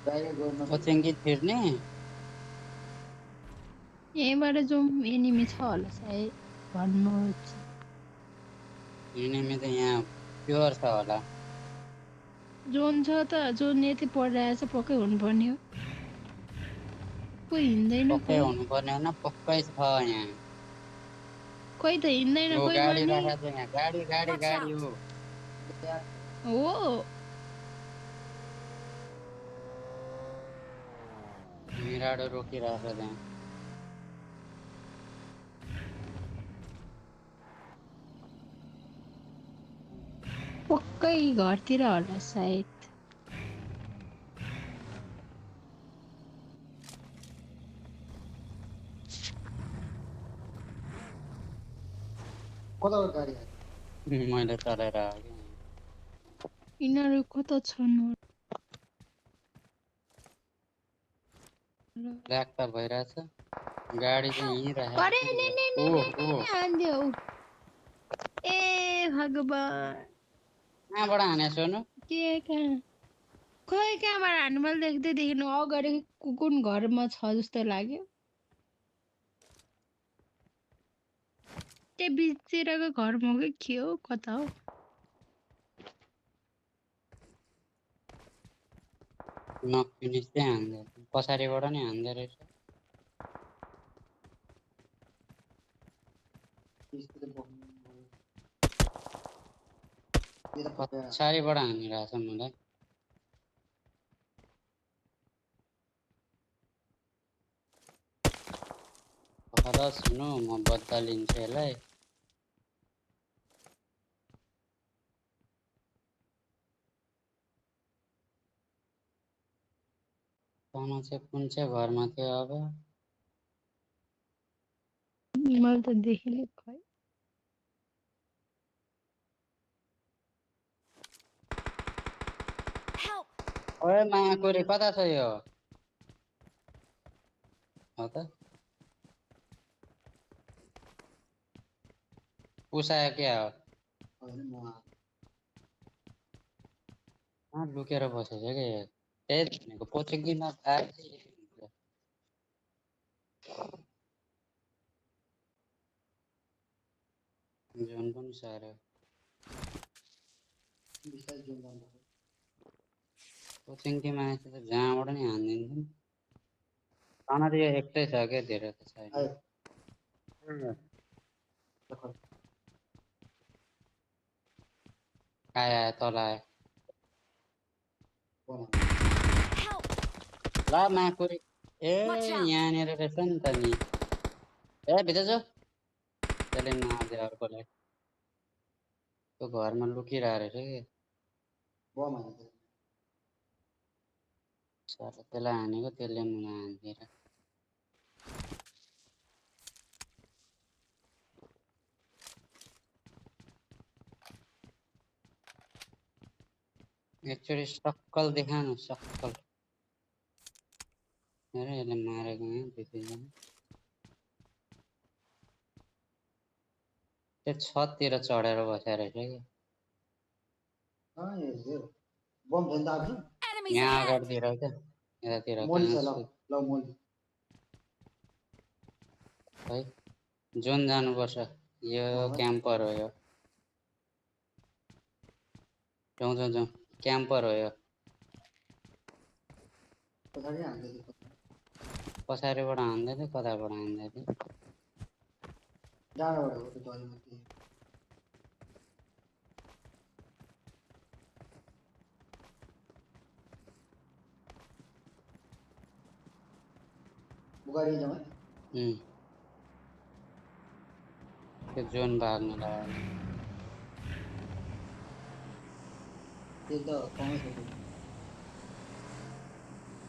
बाहिर गर्न कोचिङ छिर्ने यहीँबाट जाउँ एनिमी छ होला सायद भन्नुहोस् एनिमी त यहाँ प्योर छ होला जोन छ त जोन यति पढिरहेछ पक्कै हुनुपर्ने हो कोही हिँड्दैन पक्कै कोही हुनुपर्ने होइन पक्कै छ यहाँ कोही त हिँड्दैन ओ कोही गाडी गर्ने राखेको छ यहाँ गाडी गाडी Watch गाडी out! हो हो मिराडो रोकिरहेको छ त्यहाँ पक्कै घरतिर होला सायद कताबाट गाडी आयो मैले चलाएर आएको कि यिनीहरू कता छन् ल्याक त भइरहेछ गाडी चाहिँ यहीँ राखेको अरे छ ने नि ने त। ने ओ ने ने ओ ने हान्दियो ए भगवान कहाँबाट हाने सोनु के कहाँ खै कहाँबाट हान्नु मैले देख्दै देखिनु अगाडि कुन घरमा छ जस्तो लाग्यो त्यो बिचतिरको घरमा हो कि के हो कता हो नफिनिस चाहिँ हान्दो पछाडिबाट नि हान्दो रहेछ पछाडिबाट हानिरहेछ मलाई पखला सुनु म बद्दा लिन्छु यसलाई तन चाहिँ कुन चाहिँ घरमा थियो अब मैले त देखिनँ खै Help! ओए माया कोरी कता छ यो हो त पुसायो क्या हो लुकेर बसेछ क्या यो त्यही भनेको पोचेकीमा जोन पनि साह्रो कोचिङकी मान्छे त जहाँबाट नि हानिदिन्छन् खाना त यो एक्लै छ क्या धेरै त छैन आयो तल आयो Help! ल माकुरी ए Watch out! यहाँनिर रहेछ नि त नि ए भित्र जाऊ त्यसले मार्दै अर्कोलाई त्यो घरमा लुकिरहेको रहेछ कि सर त्यसलाई हानेको त्यसले मलाई हानिदिएर एकचोटि सक्कल देखाउन सक्कल हेर यसले मारेको यहाँ दुईजना त्यो छततिर चढेर बसेर रहेछ कि Enemies यहाँ ahead! अगाडितिर क्या यतातिर है जोन जानुपर्छ यो क्याम्पर हो यो जाउँ जाउँ जाउँ क्याम्पर हो यो पछाडिबाट हान्दै थियो कताबाट हान्दै थियो त्यो जोन भाग्नु लाग्यो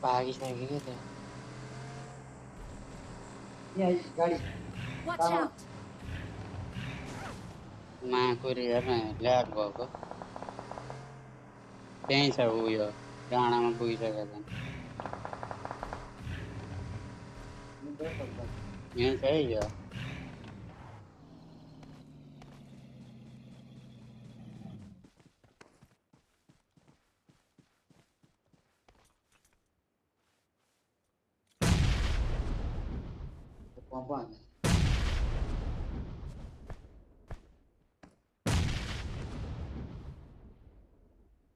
भागिसक्यो क्या त्यो Watch out! माकुरी हेर्न ल्याग भएको त्यहीँ छ उयो डाँडामा पुगिसकेको छ यहीँ छ है यो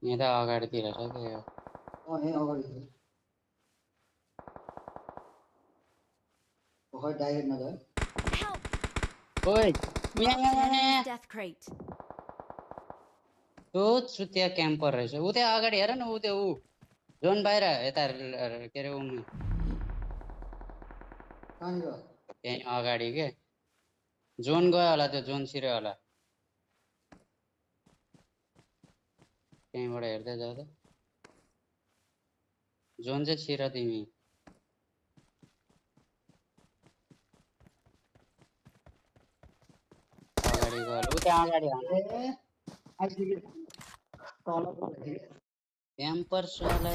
यहाँ त अगाडितिर छ के यो Help! ओइ Marked an enemy's death crate. त्यो चुतिया क्याम्पर रहेछ उ त्यहाँ अगाडि हेर न उ त्यो उ जोन बाहिर यता के अरे उमा त्यही अगाडि के जोन गयो होला त्यो जोन छिर्यो होला त्यहीँबाट हेर्दै जाऊ त जोन चाहिँ छिर तिमी अगाडि गयो उ त्यहाँ अगाडि क्याम्पर साले